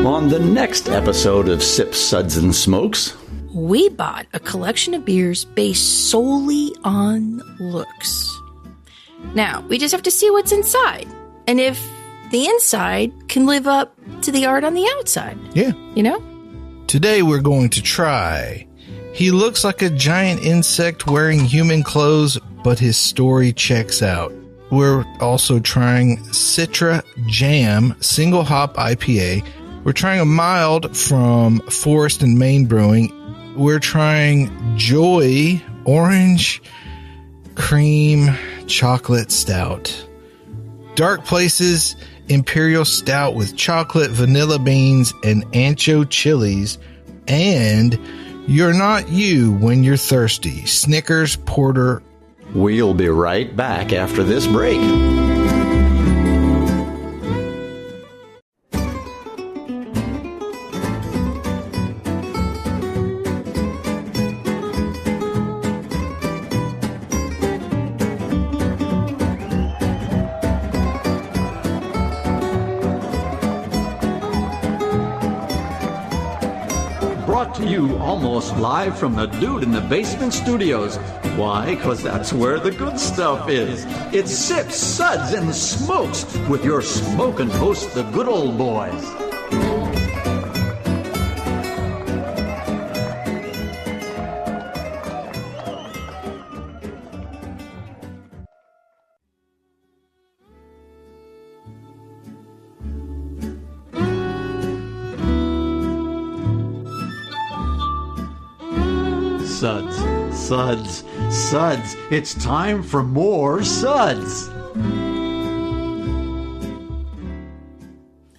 on the next episode of Sips, Suds, and Smokes. We bought a collection of beers based solely on looks. Now, we just have to see what's inside. And if the inside can live up to the art on the outside. Yeah. You know? Today we're going to try. He looks like a giant insect wearing human clothes, but his story checks out. We're also trying Citra Jam single hop IPA. We're trying a mild from Forest and Main Brewing. We're trying Joy Orange Cream Chocolate Stout. Dark Places Imperial Stout with chocolate, vanilla beans, and Ancho Chillis. And You're Not You When You're Thirsty. Snickers Porter. We'll be right back after this break. Brought to you almost live from the Dude in the Basement Studios. Why? Because that's where the good stuff is. It's Sips, Suds, and Smokes with your smoking host, the good old boys. Suds, Suds, Suds. It's time for more Suds.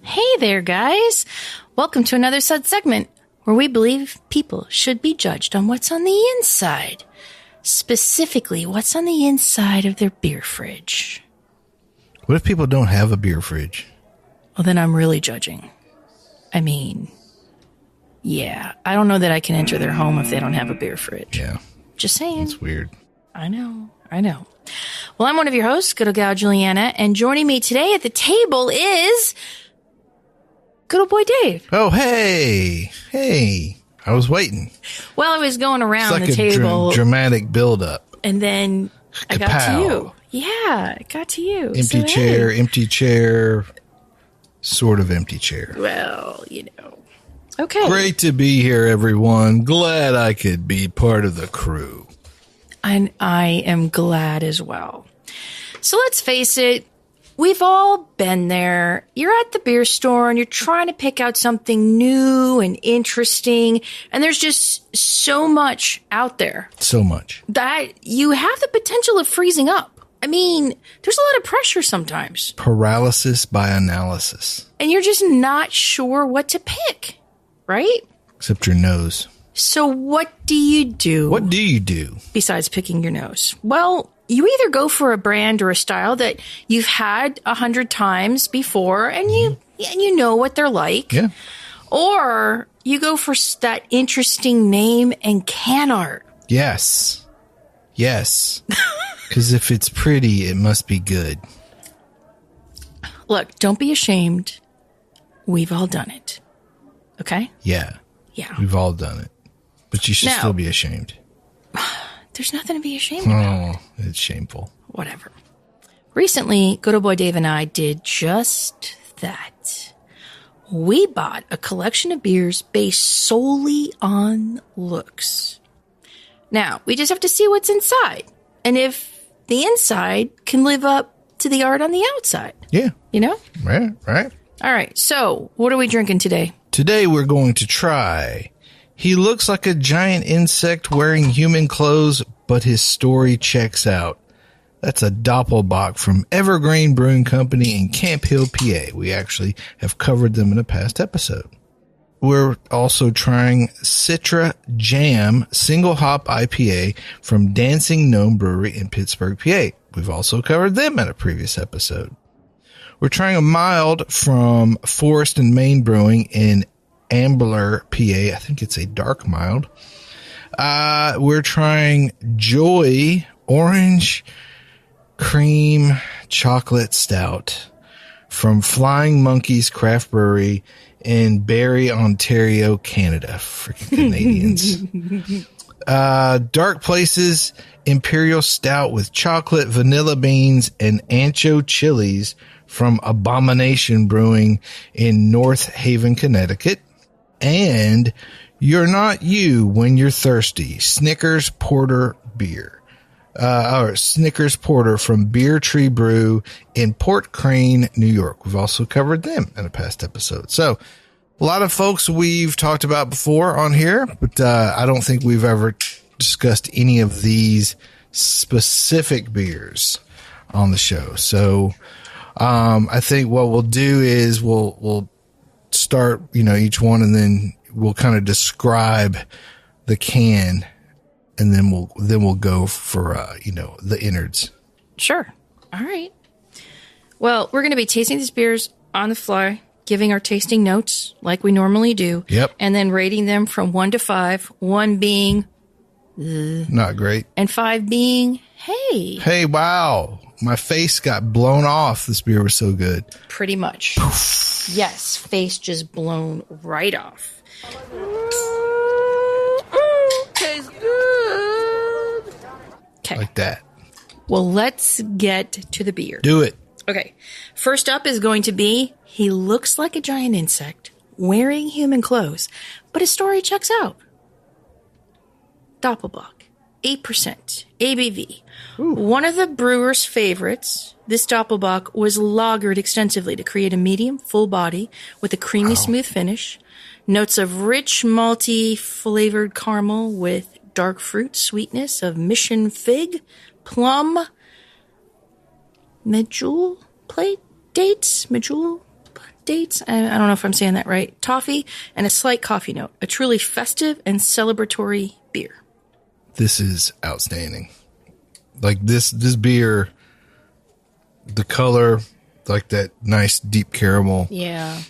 Hey there, guys. Welcome to another Suds segment where we believe people should be judged on what's on the inside. Specifically, what's on the inside of their beer fridge. What if people don't have a beer fridge? Well, then I'm really judging. I mean, yeah, I don't know that I can enter their home if they don't have a beer fridge. Yeah. Just saying. It's weird. I know. Well, I'm one of your hosts, good old gal Julieanna, and joining me today at the table is good old boy Dave. Oh, hey. I was waiting. Well, I was going around it's like the table. Dramatic build-up. And then I got to you. Yeah, I got to you. Empty chair, sort of empty chair. Well, you know. Okay. Great to be here, everyone. Glad I could be part of the crew. And I am glad as well. So let's face it, we've all been there. You're at the beer store and you're trying to pick out something new and interesting, and there's just so much out there. So much. That you have the potential of freezing up. I mean, there's a lot of pressure sometimes. Paralysis by analysis. And you're just not sure what to pick, right? Except your nose. So what do you do? What do you do? Besides picking your nose? Well, you either go for a brand or a style that you've had 100 times before and you know what they're like. Yeah. Or you go for that interesting name and can art. Yes. Because if it's pretty, it must be good. Look, don't be ashamed. We've all done it. Okay? Yeah. We've all done it. But you should still be ashamed. There's nothing to be ashamed about. Oh, it's shameful. Whatever. Recently, good old boy Dave and I did just that. We bought a collection of beers based solely on looks. Now, we just have to see what's inside. And if the inside can live up to the art on the outside. Yeah. You know? Right. All right. So, what are we drinking today? Today we're going to try. He looks like a giant insect wearing human clothes, but his story checks out. That's a Doppelbock from Evergrain Brewing Company in Camp Hill, PA. We actually have covered them in a past episode. We're also trying Citra Jam single hop IPA from Dancing Gnome Brewery in Pittsburgh, PA. We've also covered them in a previous episode. We're trying a mild from Forest and Main Brewing in Ambler, PA. I think it's a dark mild. We're trying Joy Orange Cream Chocolate Stout. from Flying Monkeys Craft Brewery in Barrie, Ontario, Canada. Freaking Canadians. Dark Places Imperial Stout with chocolate, vanilla beans, and Ancho Chillis from Abomination Brewing in North Haven, Connecticut. And You're Not You When You're Thirsty, Snickers Porter Beer. Or Snickers Porter from Beer Tree Brew in Port Crane, New York. We've also covered them in a past episode. So a lot of folks we've talked about before on here, but I don't think we've ever discussed any of these specific beers on the show. So I think what we'll do is we'll start, each one, and then we'll kind of describe the can, and then we'll go for the innards. Sure. All right. Well, we're going to be tasting these beers on the fly, giving our tasting notes like we normally do. Yep. And then rating them from 1 to 5, 1 being not great, and 5 being hey, wow, my face got blown off. This beer was so good. Pretty much. Yes, face just blown right off. Tastes good. Okay. Like that. Well, let's get to the beer. Do it. Okay. First up is going to be, he looks like a giant insect wearing human clothes, but his story checks out. Doppelbock, 8% ABV. Ooh. One of the brewer's favorites, this Doppelbock was lagered extensively to create a medium, full body with a creamy, smooth finish. Notes of rich, malty, flavored caramel with dark fruit sweetness of mission fig, plum, medjool dates. I don't know if I'm saying that right. Toffee and a slight coffee note. A truly festive and celebratory beer. This is outstanding. Like this beer, the color, like that nice deep caramel. Yeah.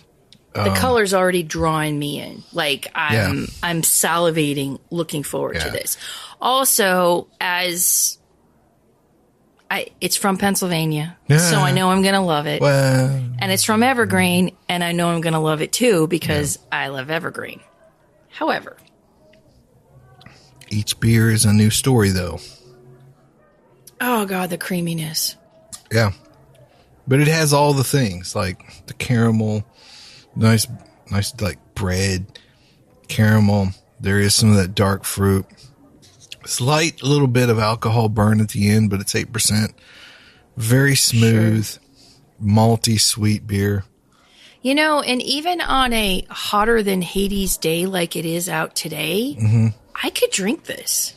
The color's already drawing me in. Like I'm salivating looking forward to this. Also, it's from Pennsylvania, so I know I'm going to love it. Well, and it's from Evergrain, and I know I'm going to love it too because I love Evergrain. However, each beer is a new story, though. Oh, God, the creaminess. Yeah. But it has all the things, like the caramel, nice like bread, caramel. There is some of that dark fruit. Slight little bit of alcohol burn at the end, but it's 8%. Very smooth, malty, sweet beer. And even on a hotter than Hades day like it is out today, I could drink this.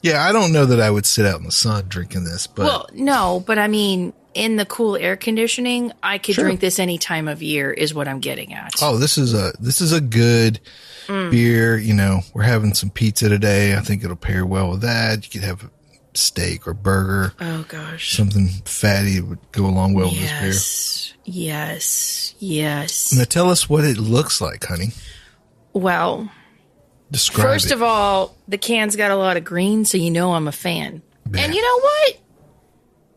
Yeah, I don't know that I would sit out in the sun drinking this, but well, no, but I mean, in the cool air conditioning, I could drink this any time of year is what I'm getting at. Oh, this is a good beer. We're having some pizza today. I think it'll pair well with that. You could have a steak or burger. Oh gosh. Something fatty would go along well with this beer. Yes. Now tell us what it looks like, honey. Well, describe first it. of all, the can's got a lot of green, so I'm a fan. Yeah. And you know what?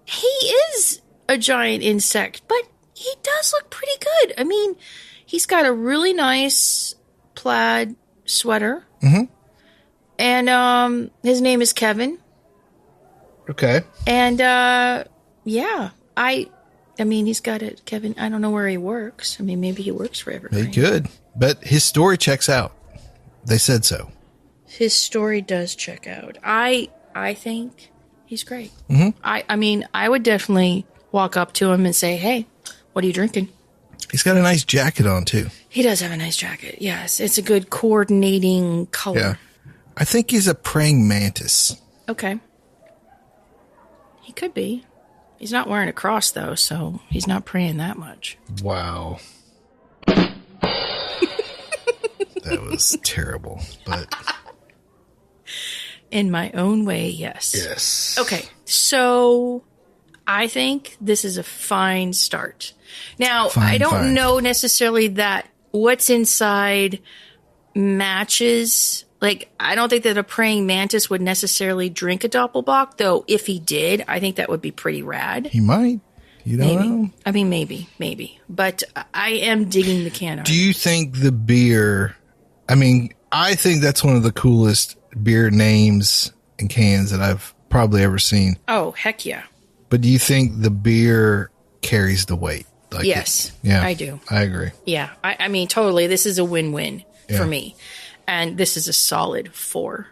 He is a giant insect, but he does look pretty good. I mean, he's got a really nice plaid sweater. Mm-hmm. And his name is Kevin. Okay. And I mean, he's got it, Kevin. I don't know where he works. I mean, maybe he works for Evergrain. He could, but his story checks out. They said so. His story does check out. I think he's great. Mm-hmm. I mean, I would definitely walk up to him and say, "Hey, what are you drinking?" He's got a nice jacket on too. He does have a nice jacket. Yes, it's a good coordinating color. Yeah, I think he's a praying mantis. Okay, he could be. He's not wearing a cross though, so he's not praying that much. Wow. That was terrible, but in my own way, yes. Yes. Okay, so I think this is a fine start. Now, I don't know necessarily that what's inside matches. Like, I don't think that a praying mantis would necessarily drink a Doppelbock, though if he did, I think that would be pretty rad. He might. You don't know? I mean, maybe. But I am digging the can art. Do you think the beer... I mean, I think that's one of the coolest beer names and cans that I've probably ever seen. Oh, heck yeah. But do you think the beer carries the weight? Like yes, yeah, I do. I agree. Yeah, I mean, totally. This is a win-win for me. And this is a solid 4.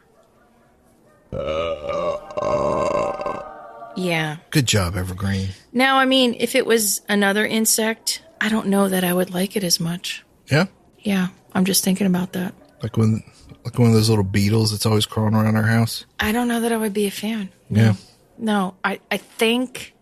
Yeah. Good job, Evergrain. Now, I mean, if it was another insect, I don't know that I would like it as much. Yeah? Yeah, I'm just thinking about that. Like one of those little beetles that's always crawling around our house? I don't know that I would be a fan. Yeah. No, I think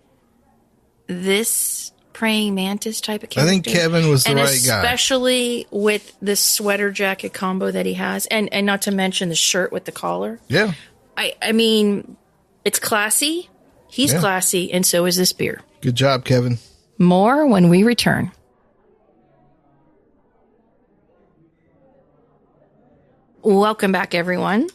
this praying mantis type of character. I think Kevin was the right guy. Especially with the sweater jacket combo that he has, and not to mention the shirt with the collar. Yeah. I mean, it's classy. He's classy, and so is this beer. Good job, Kevin. More when we return. Welcome back, everyone.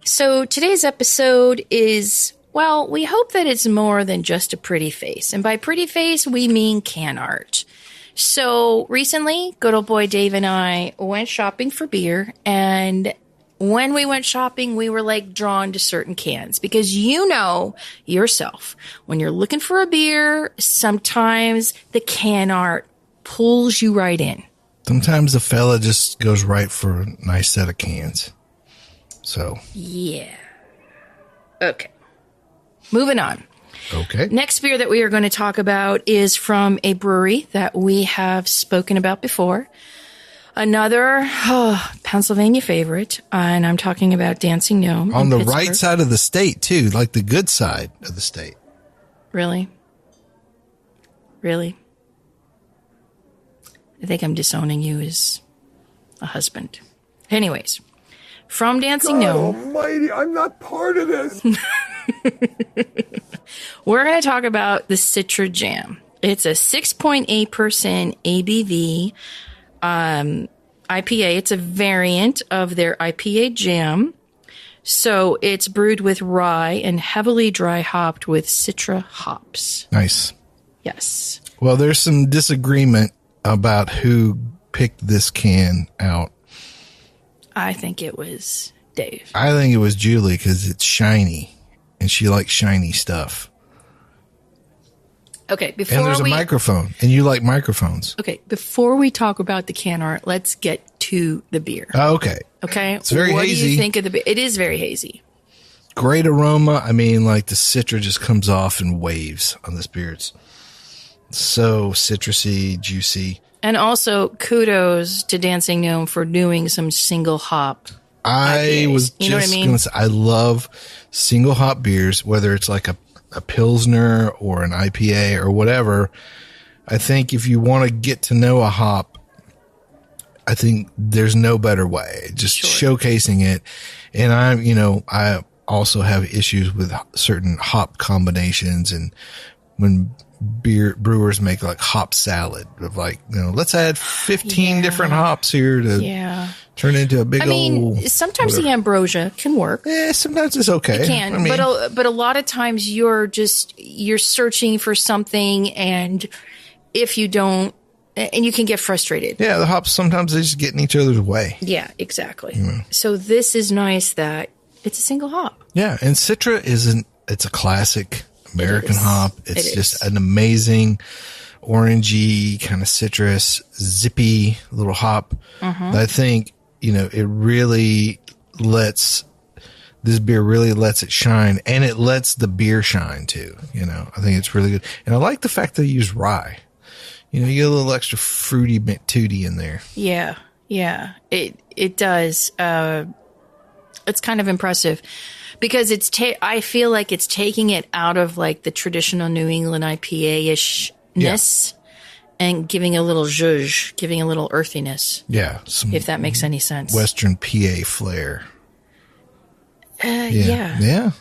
So today's episode is, well, we hope that it's more than just a pretty face. And by pretty face, we mean can art. So recently, good old boy Dave and I went shopping for beer. And when we went shopping, we were like drawn to certain cans because you know yourself, when you're looking for a beer, sometimes the can art pulls you right in. Sometimes the fella just goes right for a nice set of cans. So. Yeah. Okay. Moving on. Okay. Next beer that we are going to talk about is from a brewery that we have spoken about before. Another Pennsylvania favorite, and I'm talking about Dancing Gnome. On the Pittsburgh. right side of the state, too, like the good side of the state. Really? Really? I think I'm disowning you as a husband. Anyways, from Dancing Gnome. Almighty, I'm not part of this. We're going to talk about the Citra Jam. It's a 6.8% ABV IPA. It's a variant of their IPA jam. So it's brewed with rye and heavily dry hopped with Citra hops. Nice. Yes. Well, there's some disagreement about who picked this can out. I think it was Dave. I think it was Julie because it's shiny and she likes shiny stuff. Okay, before and there's a microphone, and you like microphones. Okay, before we talk about the can art, let's get to the beer. Oh, okay. Okay? It's very hazy. What do you think of the beer? It is very hazy. Great aroma. I mean, like the Citra just comes off in waves on this beer. It's so citrusy, juicy. And also, kudos to Dancing Gnome for doing some single hop. I was just going to say, I love single hop beers, whether it's like a Pilsner or an IPA or whatever. I think if you want to get to know a hop, I think there's no better way. Just showcasing it. And I also have issues with certain hop combinations, and when brewers make like hop salad of like, let's add 15 different hops here to turn into a big old. Sometimes whatever. the ambrosia can work. Yeah, sometimes it's okay. It can, but a lot of times you're searching for something, and if you don't, and you can get frustrated. Yeah, the hops sometimes they just get in each other's way. Yeah, exactly. So this is nice that it's a single hop. Yeah, and Citra it's a classic American hop. It's just an amazing orangey kind of citrus, zippy little hop. That I think, it really this beer really lets it shine, and it lets the beer shine too. I think it's really good. And I like the fact that they use rye. You get a little extra fruity tooty in there. Yeah. It does. It's kind of impressive because I feel like it's taking it out of like the traditional New England IPA-ishness and giving a little zhuzh, giving a little earthiness. Yeah. If that makes any sense. Western PA flair. Yeah.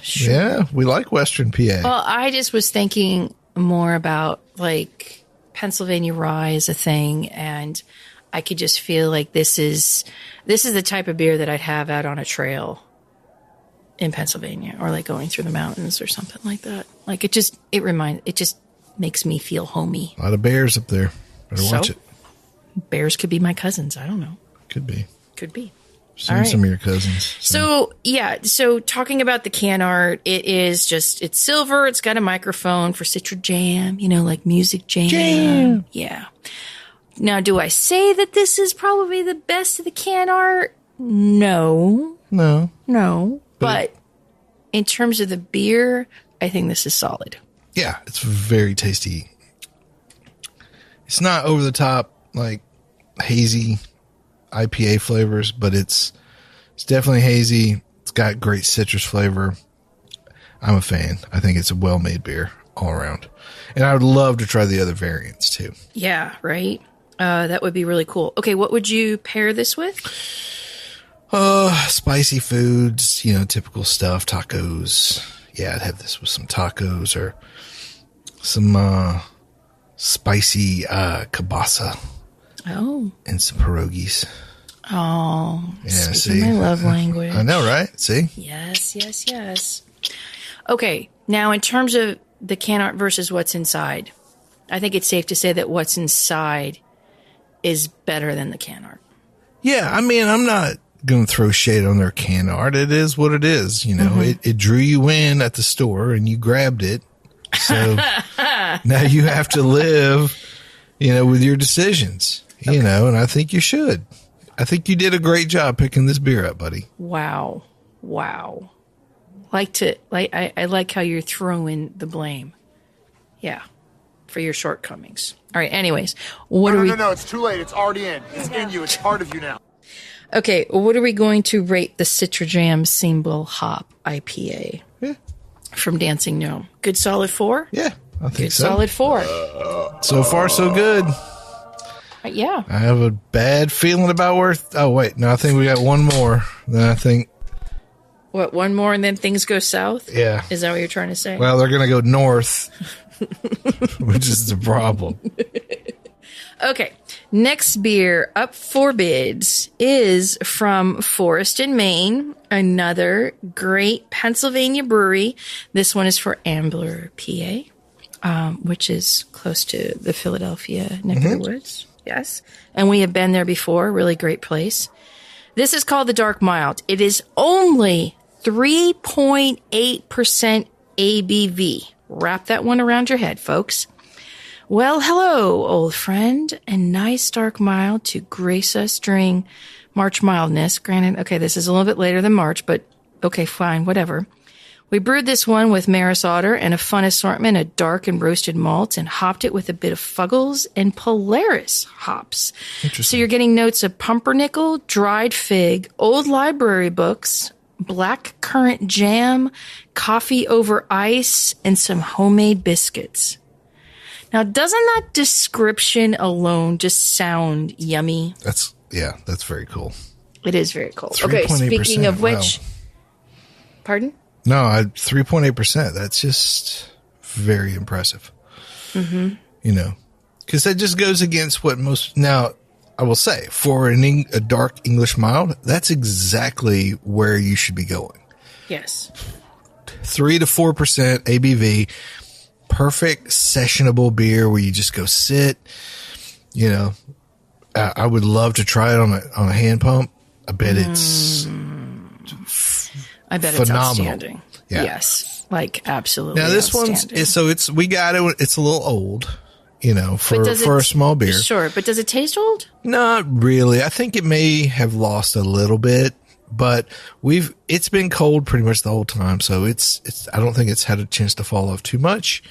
Sure. Yeah. We like Western PA. Well, I just was thinking more about like Pennsylvania rye is a thing, and I could just feel like this is the type of beer that I'd have out on a trail in Pennsylvania, or like going through the mountains or something like that. Like it just makes me feel homey. A lot of bears up there. Better watch it. Bears could be my cousins. I don't know. Could be. Could be. Seen some of your cousins. So, talking about the can art, it's silver. It's got a microphone for Citra Jam, like music jam. Yeah. Now, do I say that this is probably the best of the can art? No. But in terms of the beer, I think this is solid. Yeah, it's very tasty. It's not over the top, like hazy IPA flavors, but it's definitely hazy. It's got great citrus flavor. I'm a fan. I think it's a well-made beer all around. And I would love to try the other variants too. Yeah, right? That would be really cool. Okay, what would you pair this with? Spicy foods, typical stuff, tacos. Yeah, I'd have this with some tacos or some spicy kielbasa. Oh. And some pierogies. Oh. Yeah, speaking my love language. I know, right? See? Yes. Okay, now in terms of the can art versus what's inside, I think it's safe to say that what's inside is better than the can art. Yeah, I mean, I'm not going to throw shade on their can art. It is what it is, It drew you in at the store and you grabbed it. So now you have to live, with your decisions, and I think you should. I think you did a great job picking this beer up, buddy. Wow. I like how you're throwing the blame. Yeah. For your shortcomings. All right. Anyways, No, it's too late. It's already in. It's in you. It's part of you now. Okay. What are we going to rate the Citra Jam Single Hop IPA? Yeah. From Dancing Gnome. Good solid 4? Yeah. I think Good so. solid 4. So far, so good. Yeah. I have a bad feeling about I think we got one more. Then I think. What, one more and then things go south? Yeah. Is that what you're trying to say? Well, they're going to go north, which is the problem. Okay. Next beer up for bids is from Forest in Maine, another great Pennsylvania brewery. This one is for Ambler, PA, which is close to the Philadelphia neck of the woods. Yes. And we have been there before. Really great place. This is called the Dark Mild. It is only 3.8% ABV. Wrap that one around your head, folks. Well, hello, old friend. A nice dark mild to grace us during March mildness. Granted, okay, this is a little bit later than March, but okay, fine, whatever. We brewed this one with Maris Otter and a fun assortment of dark and roasted malts and hopped it with a bit of Fuggles and Polaris hops. So you're getting notes of pumpernickel, dried fig, old library books, black currant jam, coffee over ice, and some homemade biscuits. Now, doesn't that description alone just sound yummy? That's very cool. It is very cool. Okay, speaking of which, wow. Pardon? No, 3.8%. That's just very impressive. Mm-hmm. Because that just goes against what most. Now, I will say, for a dark English mild, that's exactly where you should be going. Yes. 3 to 4% ABV, perfect sessionable beer where you just go sit. I would love to try it on a hand pump. I bet it's. I bet phenomenal. It's outstanding. Yeah. Yes, like absolutely. Now this one's we got it. It's a little old, for a small beer. Sure, but does it taste old? Not really. I think it may have lost a little bit, but it's been cold pretty much the whole time, so it's. I don't think it's had a chance to fall off too much.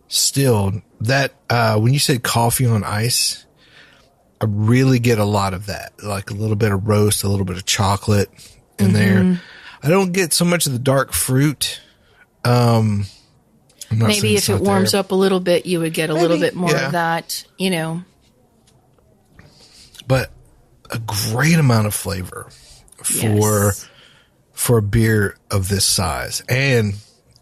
Still, that when you said coffee on ice, I really get a lot of that, like a little bit of roast, a little bit of chocolate in there. I don't get so much of the dark fruit. Maybe if it warms up a little bit, you would get a little bit more of that, But a great amount of flavor for a beer of this size. And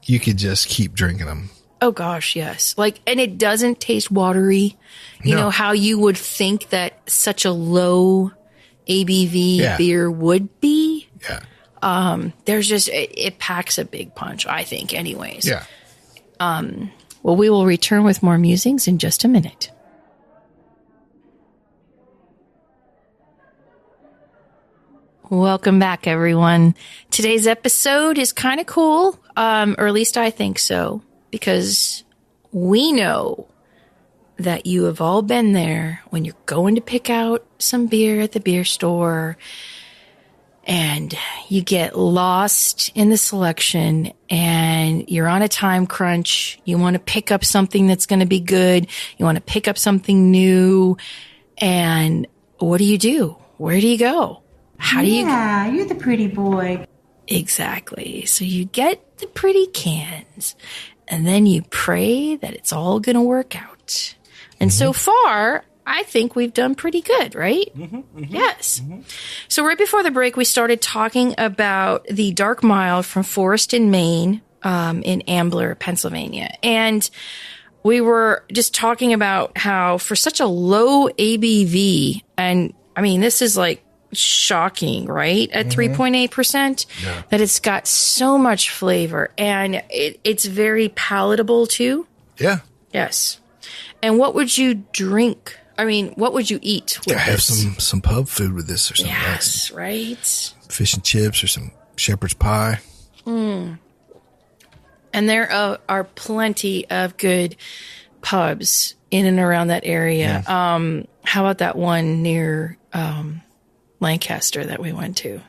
you could just keep drinking them. Oh gosh, yes. And it doesn't taste watery. You know how you would think that such a low ABV beer would be? Yeah. There's just, it packs a big punch, I think, anyways. Yeah. Well, we will return with more musings in just a minute. Welcome back, everyone. Today's episode is kind of cool, or at least I think so, because we know that you have all been there when you're going to pick out some beer at the beer store and you get lost in the selection and you're on a time crunch. You want to pick up something that's going to be good. You want to pick up something new. And what do? Where do you go? How do you go? Yeah, you're the pretty boy. Exactly. So you get the pretty cans and then you pray that it's all going to work out. And so far, I think we've done pretty good, right? Yes. So right before the break, we started talking about the Dark Mild from Forest and Main in Ambler, Pennsylvania. And we were just talking about how for such a low ABV, and I mean, this is like shocking, right? At 3.8%, that it's got so much flavor and it's very palatable too. Yeah. Yes. And what would you drink? I mean, what would you eat with I have this? some pub food with this or something. Yes, right? Fish and chips or some shepherd's pie. And there are plenty of good pubs in and around that area. Yeah. How about that one near Lancaster that we went to?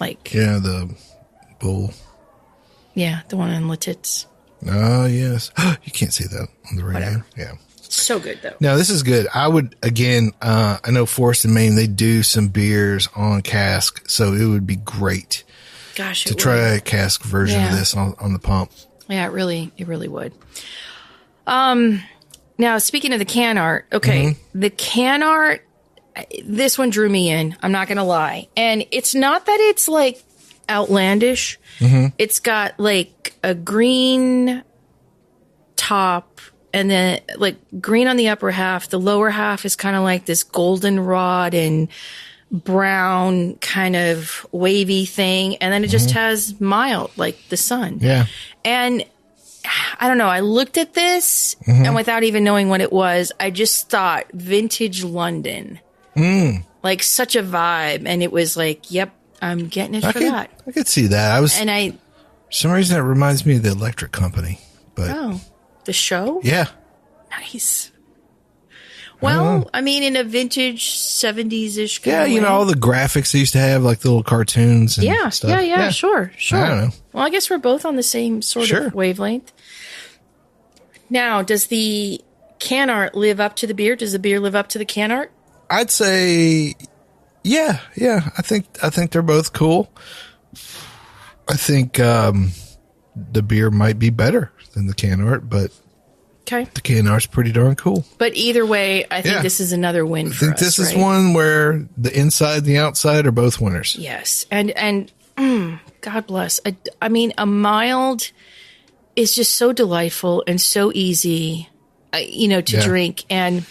Yeah, the Bull. Yeah, the one in Letitz. Oh, yes. You can't see that on the radio. Whatever. Yeah. So good, though. No, this is good. I would, again, I know Forest and Main, they do some beers on cask, so it would be great Gosh, to try a cask version of this on the pump. Yeah, it really would. Now, speaking of the can art, okay, the can art, this one drew me in. I'm not going to lie. And it's not that it's like outlandish. It's got like a green top and then like green on the upper half. The lower half is kind of like this goldenrod and brown kind of wavy thing. And then it just has mild, like the sun. Yeah. And I don't know. I looked at this and without even knowing what it was, I just thought vintage London. Like such a vibe. And it was like, yep, I'm getting it for that. I could see that. For some reason, it reminds me of the Electric Company. But the show? Yeah. Nice. Well, I mean, in a vintage 70s-ish kind of you know, way. all the graphics they used to have, like the little cartoons and stuff. Yeah, sure. I don't know. Well, I guess we're both on the same sort of wavelength. Now, does the can art live up to the beer? Does the beer live up to the can art? I'd say, yeah. I think they're both cool. I think the beer might be better than the can art, but the can art's pretty darn cool. But either way, I think this is another win for us. I think this is one where the inside and the outside are both winners. Yes. And God bless. I mean, a mild is just so delightful and so easy, to drink. And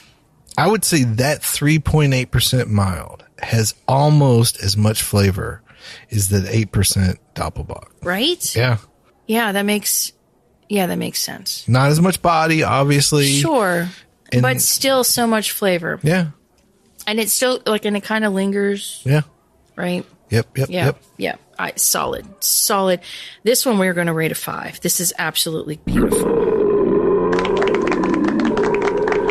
I would say that 3.8% mild has almost as much flavor as that 8% Doppelbock. Right? Yeah. Yeah, that makes sense. Not as much body, obviously. Sure. But still so much flavor. Yeah. And it's still and it kind of lingers. Yeah. Right? Yep. Yeah. Solid. This one we're going to rate a 5. This is absolutely beautiful.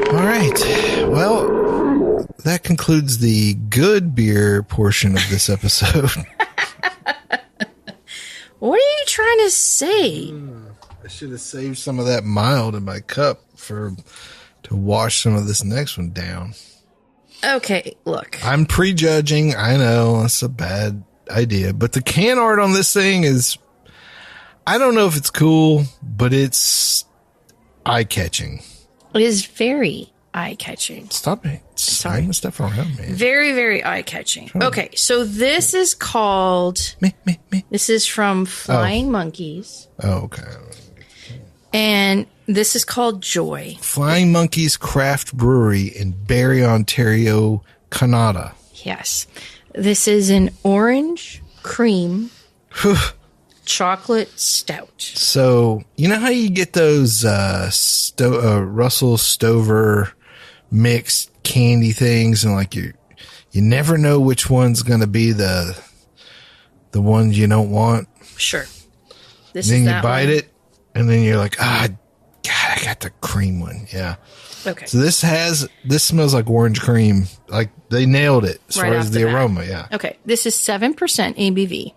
All right. Well, that concludes the good beer portion of this episode. What are you trying to say? I should have saved some of that mild in my cup to wash some of this next one down. Okay, look. I'm prejudging. I know that's a bad idea, but the can art on this thing is, I don't know if it's cool, but it's eye-catching. It is very eye-catching. Stop it. Sorry. Stuff around, man. Very, very eye-catching. Okay, so this is called... This is from Flying Monkeys. Oh, okay. And this is called Joy. Flying Monkeys Craft Brewery in Barrie, Ontario, Canada. Yes. This is an orange cream chocolate stout. So, you know how you get those Russell Stover mixed candy things, and like you never know which one's going to be the one you don't want? Sure. Then you bite it, and then you're like, God, I got the cream one. Yeah. Okay. So this smells like orange cream. Like they nailed it as far as the aroma. Yeah. Okay. This is 7% ABV.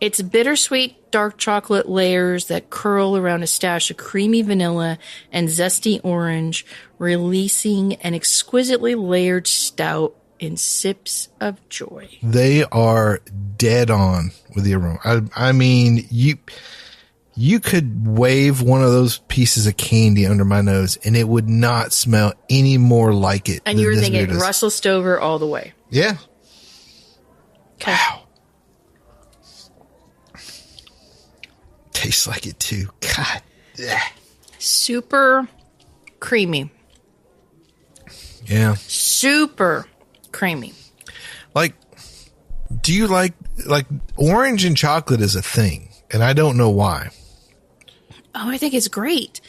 It's bittersweet dark chocolate layers that curl around a stash of creamy vanilla and zesty orange, releasing an exquisitely layered stout in sips of joy. They are dead on with the aroma. I mean, you could wave one of those pieces of candy under my nose and it would not smell any more like it. And you were thinking Russell Stover all the way. Yeah. Okay. Wow. Tastes like it too. God. Yeah. Super creamy. Yeah. Super creamy. Like, do you like orange and chocolate is a thing, and I don't know why. Oh, I think it's great.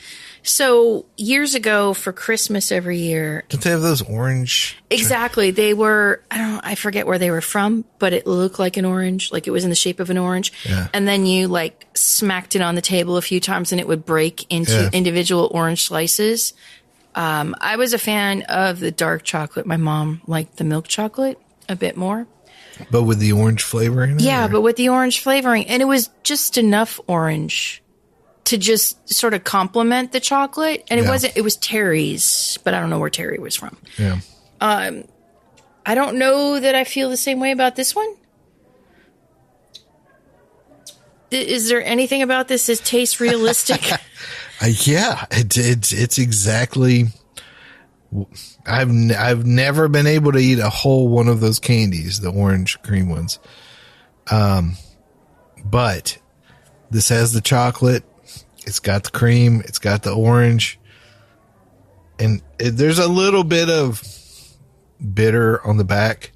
So years ago for Christmas every year. Don't they have those orange? Exactly. They were, I forget where they were from, but it looked like an orange, like it was in the shape of an orange. Yeah. And then you like smacked it on the table a few times and it would break into individual orange slices. I was a fan of the dark chocolate. My mom liked the milk chocolate a bit more. But with the orange flavoring? Yeah, but with the orange flavoring. And it was just enough orange to just sort of complement the chocolate. And it was Terry's, but I don't know where Terry was from. Yeah. I don't know that I feel the same way about this one. Is there anything about this that tastes realistic? Yeah, it's exactly. I've never been able to eat a whole one of those candies, the orange cream ones. But this has the chocolate. It's got the cream. It's got the orange. And there's a little bit of bitter on the back.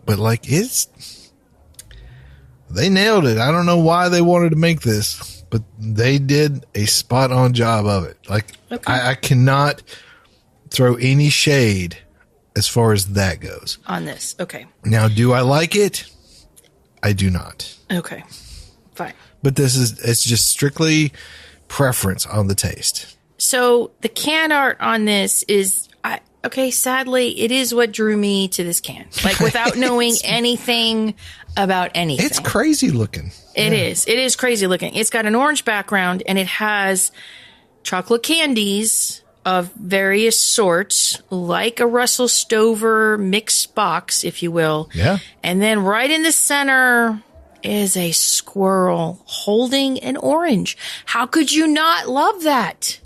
But like they nailed it. I don't know why they wanted to make this, but they did a spot on job of it. Like I cannot throw any shade as far as that goes. On this. Okay. Now, do I like it? I do not. Okay. Fine. But it's just strictly preference on the taste. So the can art on this is, sadly, it is what drew me to this can. Like without knowing anything about anything. It's crazy looking. It is. It is crazy looking. It's got an orange background and it has chocolate candies of various sorts, like a Russell Stover mixed box, if you will. Yeah. And then right in the center is a squirrel holding an orange. How could you not love that?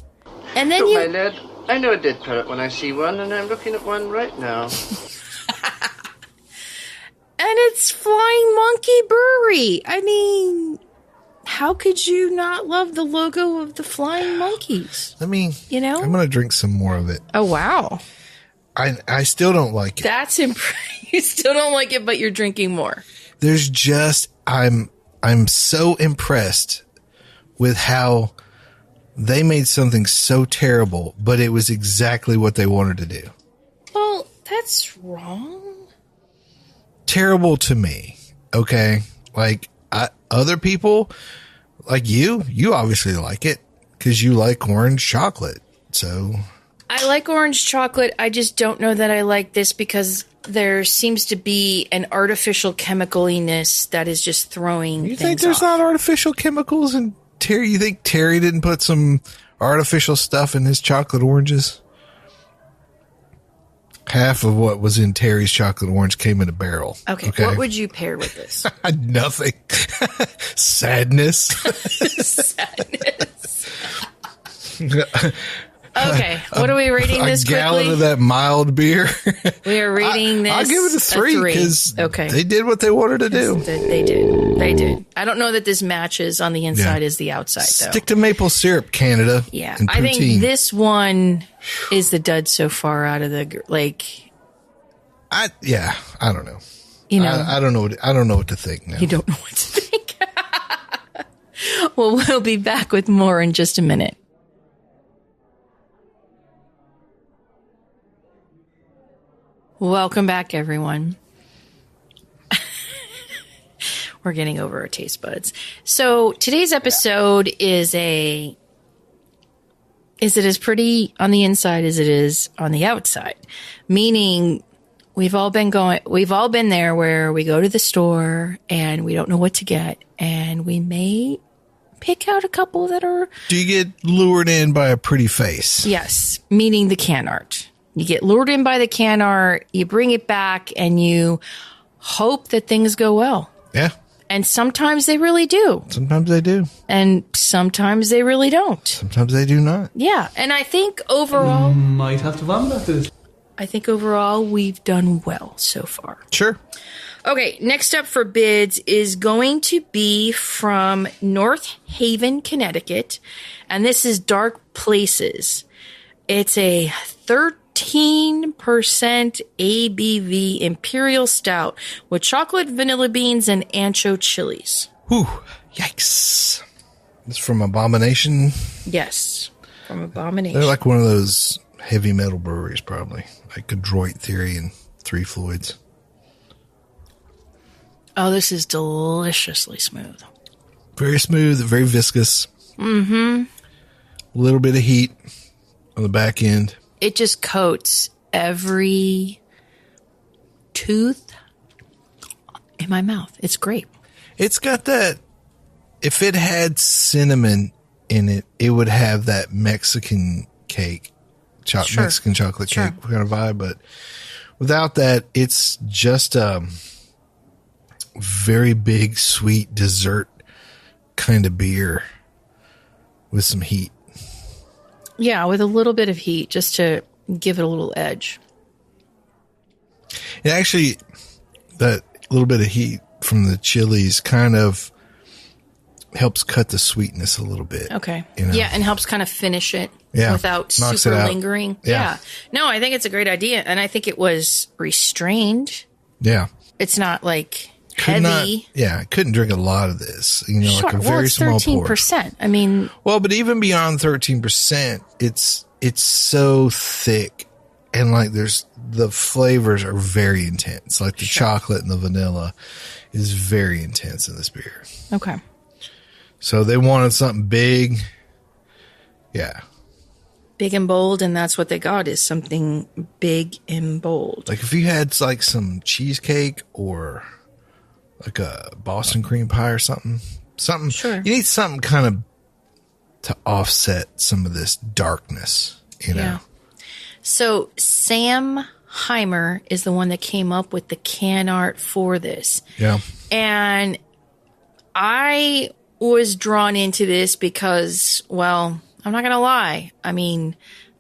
And then my lad, I know a dead parrot when I see one, and I'm looking at one right now. And it's Flying Monkey Brewery. I mean, how could you not love the logo of the Flying Monkeys? I mean, you know, I'm going to drink some more of it. Oh, wow. I still don't like it. That's you still don't like it, but you're drinking more. There's just, I'm so impressed with how they made something so terrible, but it was exactly what they wanted to do. Well, that's wrong. Terrible to me. Okay. Like other people like you obviously like it because you like orange chocolate. So I like orange chocolate. I just don't know that I like this because there seems to be an artificial chemicaliness that is just throwing You things think there's off. not artificial chemicals in Terry? You think Terry didn't put some artificial stuff in his chocolate oranges? Half of what was in Terry's chocolate orange came in a barrel. Okay. What would you pair with this? Nothing. Sadness. Sadness. Okay. What are we rating this a gallon quickly? of that mild beer. We are rating this. I'll give it a 3 because okay. they did what they wanted to do. They did. They did. I don't know that this matches on the inside as the outside, though. Stick to maple syrup, Canada. Yeah. And I poutine. think this one is the dud so far out of the, like. I don't know. you know. I don't know. I don't know what to think now. You don't know what to think. Well, we'll be back with more in just a minute. Welcome back, everyone. We're getting over our taste buds. So today's episode is it as pretty on the inside as it is on the outside? Meaning we've all been there where we go to the store and we don't know what to get, and we may pick out a couple that are... Do you get lured in by a pretty face? Yes, meaning the can art. You get lured in by the can art, you bring it back, and you hope that things go well. Yeah. And sometimes they really do. Sometimes they do. And sometimes they really don't. Sometimes they do not. Yeah. And I think overall... Might have to run back to this. I think overall we've done well so far. Sure. Okay, next up for bids is going to be from North Haven, Connecticut. And this is Dark Places. It's a 13% ABV Imperial Stout with chocolate, vanilla beans, and Ancho Chillis. Whew. Yikes. It's from Abomination. Yes, from Abomination. They're like one of those heavy metal breweries, probably. Like Adroit Theory and Three Floyds. Oh, this is deliciously smooth. Very smooth, very viscous. Mm-hmm. A little bit of heat on the back end. It just coats every tooth in my mouth. It's great. It's got that, if it had cinnamon in it, it would have that Mexican cake, Sure. Mexican chocolate Sure. cake kind of vibe. But without that, it's just a very big, sweet dessert kind of beer with some heat. Yeah, with a little bit of heat just to give it a little edge. It actually, that little bit of heat from the chilies kind of helps cut the sweetness a little bit. Okay. You know? Yeah, and helps kind of finish it without Knocks super it out. lingering. Yeah. No, I think it's a great idea. And I think it was restrained. Yeah. It's not like Could heavy. I couldn't drink a lot of this. You know, Sure. like a Well, very it's small pour. 13%. I mean, Well, but even beyond 13%, it's so thick, and like the flavors are very intense. Like the chocolate and the vanilla is very intense in this beer. okay. So they wanted something big. Yeah. Big and bold, and that's what they got, is something big and bold. Like if you had like some cheesecake or like a Boston cream pie or something. Sure. You need something kind of to offset some of this darkness, you know? Yeah. So Sam Heimer is the one that came up with the can art for this. Yeah. And I was drawn into this because, well, I'm not going to lie. I mean,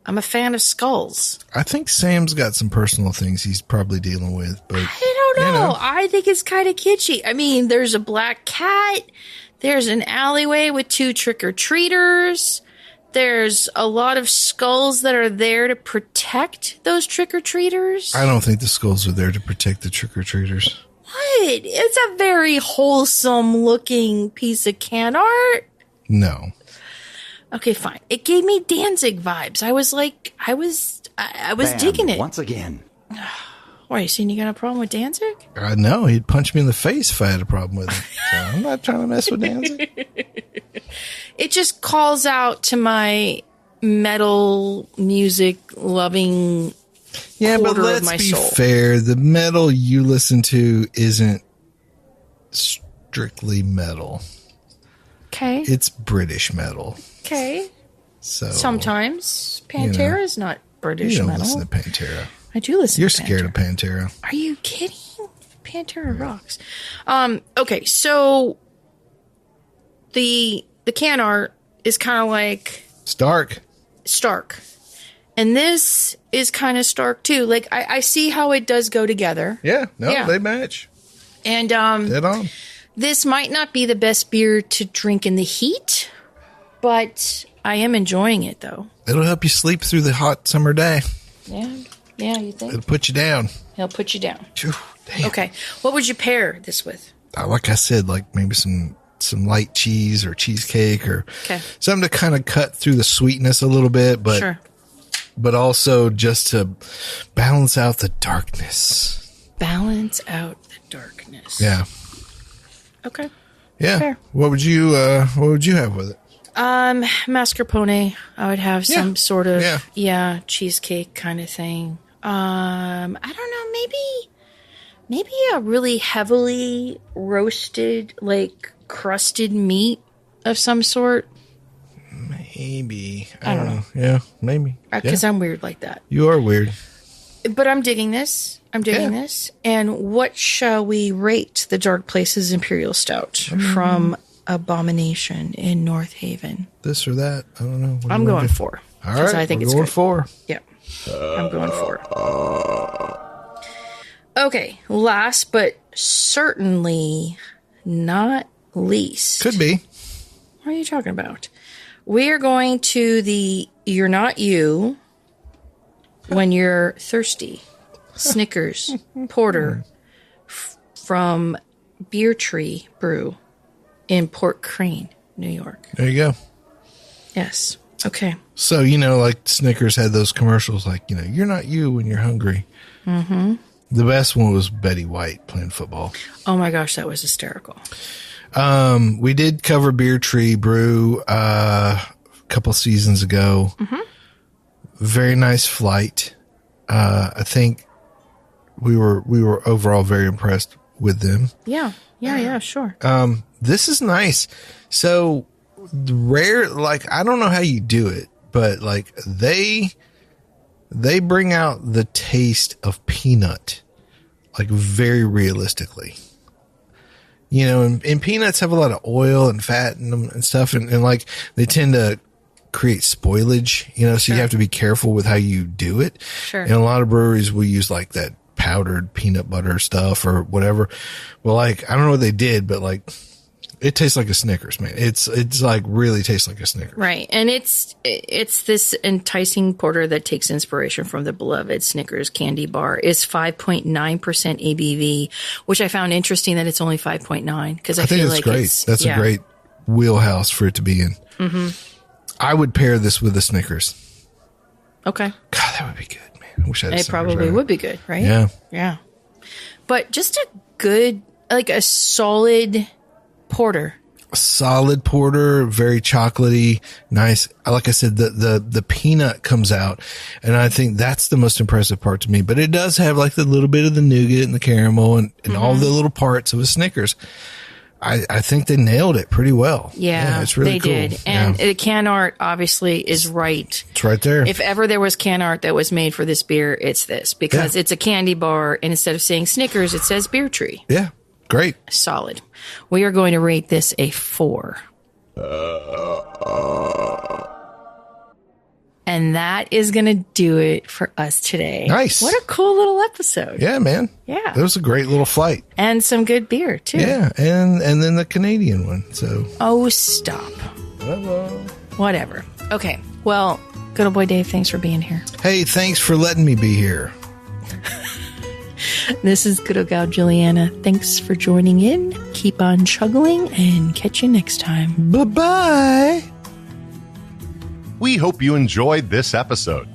I'm a fan of skulls. I think Sam's got some personal things he's probably dealing with, but I don't know. you know. I think it's kind of kitschy. I mean, there's a black cat. There's an alleyway with 2 trick-or-treaters. There's a lot of skulls that are there to protect those trick-or-treaters. I don't think the skulls are there to protect the trick-or-treaters. What? It's a very wholesome looking piece of can art. No. Okay, fine. It gave me Danzig vibes. I was digging it. Once again. Why, you saying you got a problem with Danzig? I know. He'd punch me in the face if I had a problem with him. So I'm not trying to mess with Danzig. It just calls out to my metal music loving Yeah, but quarter of let's my be soul. fair. The metal you listen to isn't strictly metal. Okay. It's British metal. Okay. So Sometimes Pantera is not British you don't metal. listen to Pantera. I do listen You're to scared of Pantera. Pantera. Are you kidding? Pantera rocks. Okay, so the can art is kind of like Stark. And this is kind of stark too. Like I see how it does go together. Yeah. No, Yeah. they match. And Dead on. this might not be the best beer to drink in the heat, but I am enjoying it though. It'll help you sleep through the hot summer day. Yeah, you think? It'll put you down. He'll put you down. Phew, Okay. What would you pair this with? Like I said, like maybe some light cheese or cheesecake or something to kind of cut through the sweetness a little bit, but also just to balance out the darkness. Balance out the darkness. Yeah. Okay. Yeah. Fair. What would you have with it? Mascarpone. I would have some sort of cheesecake kind of thing. I don't know, maybe a really heavily roasted, like crusted meat of some sort. Maybe. I don't know. Yeah, maybe. Because I'm weird like that. You are weird. But I'm digging this. this. And what shall we rate the Dark Places Imperial Stout from Abomination in North Haven? This or that? I don't know. I'm going 4. All right. I think it's going good. 4. Yeah. I'm going 4. Okay. Last but certainly not least. Could be. What are you talking about? We are going to the You're Not You When You're Thirsty Snickers Porter from Beer Tree Brew in Port Crane, New York. There you go. Yes. Okay. So, like Snickers had those commercials like, you're not you when you're hungry. Mm-hmm. The best one was Betty White playing football. Oh my gosh, that was hysterical. We did cover Beer Tree Brew a couple seasons ago. Mm-hmm. Very nice flight. I think we were overall very impressed with them. Yeah, sure. This is nice. So rare, like I don't know how you do it, but like they bring out the taste of peanut, like very realistically. And peanuts have a lot of oil and fat in them and stuff, and like they tend to create spoilage, so you have to be careful with how you do it. Sure. And a lot of breweries will use like that powdered peanut butter stuff or whatever. Well, like, I don't know what they did, but like, it tastes like a Snickers, man. It's like really tastes like a Snickers. Right. And it's this enticing porter that takes inspiration from the beloved Snickers candy bar. It's 5.9% ABV, which I found interesting that it's only 5.9 because I feel like great. That's a great wheelhouse for it to be in. Mm-hmm. I would pair this with a Snickers. Okay. God, that would be good, man. I wish I had It probably would be good, right? Yeah. Yeah. But just a good, like a solid porter. Solid porter, very chocolatey, nice. Like I said, the peanut comes out, and I think that's the most impressive part to me. But it does have like the little bit of the nougat and the caramel and all the little parts of a Snickers. I think they nailed it pretty well. Yeah, it's really cool. They did. And the can art obviously is right. It's right there. If ever there was can art that was made for this beer, it's this because it's a candy bar, and instead of saying Snickers, it says Beer Tree. Yeah. Great. Solid. We are going to rate this a 4. And that is going to do it for us today. Nice. What a cool little episode. Yeah, man. Yeah. It was a great little flight. And some good beer, too. Yeah. And then the Canadian one. So. Oh, stop. Hello. Whatever. Okay. Well, good old boy Dave, thanks for being here. Hey, thanks for letting me be here. This is good old gal Julieanna. Thanks for joining in. Keep on chuggling and catch you next time. Bye-bye. We hope you enjoyed this episode.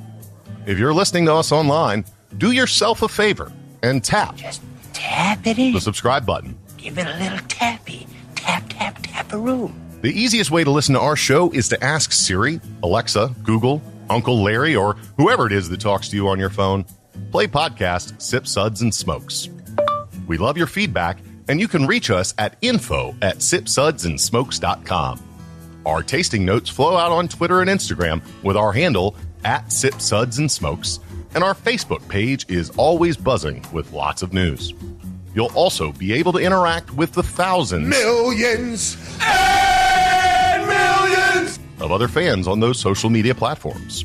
If you're listening to us online, do yourself a favor and tap. Just tap it in. The subscribe button. Give it a little tappy. Tap, tap, tap-a-roo. The easiest way to listen to our show is to ask Siri, Alexa, Google, Uncle Larry, or whoever it is that talks to you on your phone. Play podcast Sip, Suds, and Smokes. We love your feedback, and you can reach us at info@sipsudsandsmokes.com. Our tasting notes flow out on Twitter and Instagram with our handle @SipSudsAndSmokes, and our Facebook page is always buzzing with lots of news. You'll also be able to interact with the thousands, Millions and millions of other fans on those social media platforms.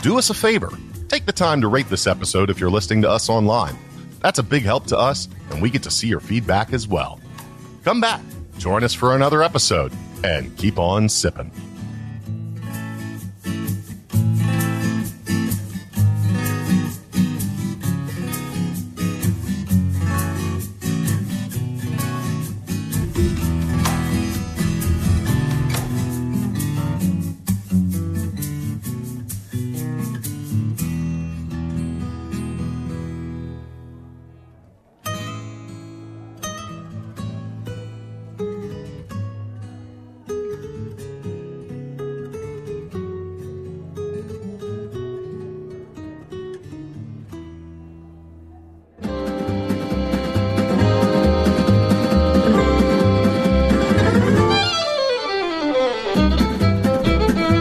Do us a favor. Take the time to rate this episode if you're listening to us online. That's a big help to us, and we get to see your feedback as well. Come back, join us for another episode, and keep on sipping.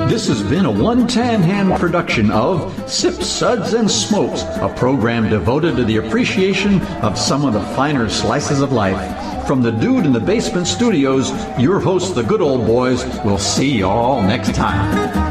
This has been a one-tan hand production of Sips, Suds, and Smokes, a program devoted to the appreciation of some of the finer slices of life. From the Dude in the Basement Studios, your hosts, the Good Old Boys, will see you all next time.